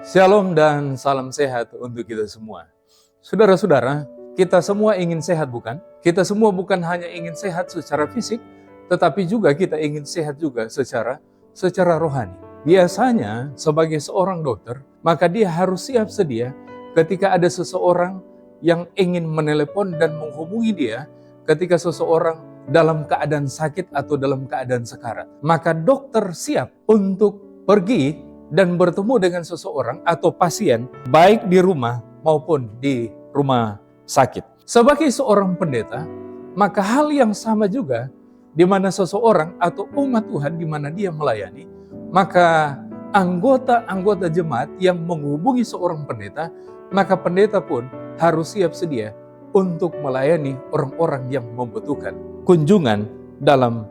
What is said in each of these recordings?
Shalom dan salam sehat untuk kita semua. Saudara-saudara, kita semua ingin sehat bukan? Kita semua bukan hanya ingin sehat secara fisik, tetapi juga kita ingin sehat juga secara rohani. Biasanya sebagai seorang dokter, maka dia harus siap sedia ketika ada seseorang yang ingin menelepon dan menghubungi dia ketika seseorang dalam keadaan sakit atau dalam keadaan sekarat. Maka dokter siap untuk pergi dan bertemu dengan seseorang atau pasien, baik di rumah maupun di rumah sakit. Sebagai seorang pendeta, maka hal yang sama juga di mana seseorang atau umat Tuhan di mana dia melayani, maka anggota-anggota jemaat yang menghubungi seorang pendeta, maka pendeta pun harus siap sedia untuk melayani orang-orang yang membutuhkan kunjungan dalam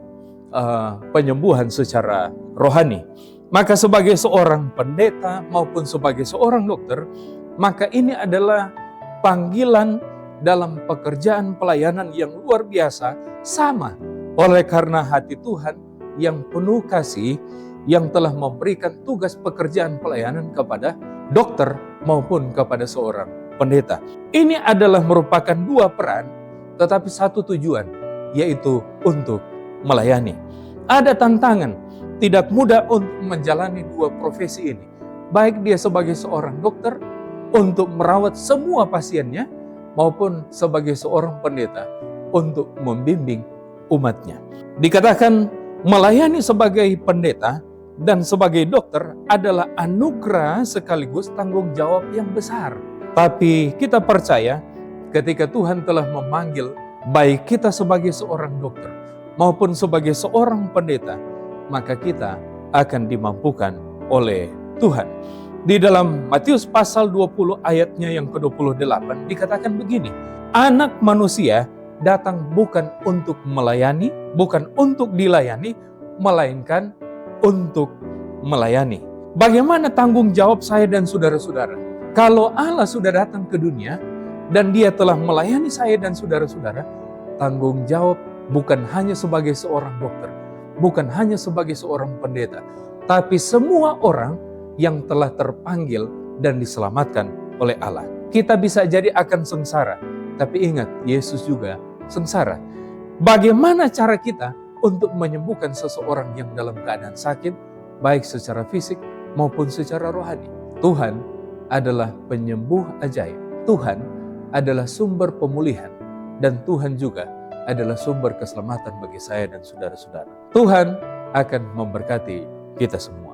penyembuhan secara rohani. Maka sebagai seorang pendeta maupun sebagai seorang dokter, maka ini adalah panggilan dalam pekerjaan pelayanan yang luar biasa, sama oleh karena hati Tuhan yang penuh kasih, yang telah memberikan tugas pekerjaan pelayanan kepada dokter maupun kepada seorang pendeta. Ini adalah merupakan dua peran, tetapi satu tujuan, yaitu untuk melayani. Ada tantangan, tidak mudah untuk menjalani dua profesi ini. Baik dia sebagai seorang dokter untuk merawat semua pasiennya, maupun sebagai seorang pendeta untuk membimbing umatnya. Dikatakan melayani sebagai pendeta dan sebagai dokter adalah anugerah sekaligus tanggung jawab yang besar. Tapi kita percaya ketika Tuhan telah memanggil baik kita sebagai seorang dokter maupun sebagai seorang pendeta, maka kita akan dimampukan oleh Tuhan. Di dalam Matius pasal 20 ayatnya yang ke-28 dikatakan begini, Anak manusia datang bukan untuk melayani, bukan untuk dilayani, melainkan untuk melayani. Bagaimana tanggung jawab saya dan saudara-saudara? Kalau Allah sudah datang ke dunia dan Dia telah melayani saya dan saudara-saudara, tanggung jawab bukan hanya sebagai seorang dokter, bukan hanya sebagai seorang pendeta, tapi semua orang yang telah terpanggil dan diselamatkan oleh Allah. Kita bisa jadi akan sengsara, tapi ingat, Yesus juga sengsara. Bagaimana cara kita untuk menyembuhkan seseorang yang dalam keadaan sakit, baik secara fisik maupun secara rohani? Tuhan adalah penyembuh ajaib. Tuhan adalah sumber pemulihan, dan Tuhan juga adalah sumber keselamatan bagi saya dan saudara-saudara. Tuhan akan memberkati kita semua.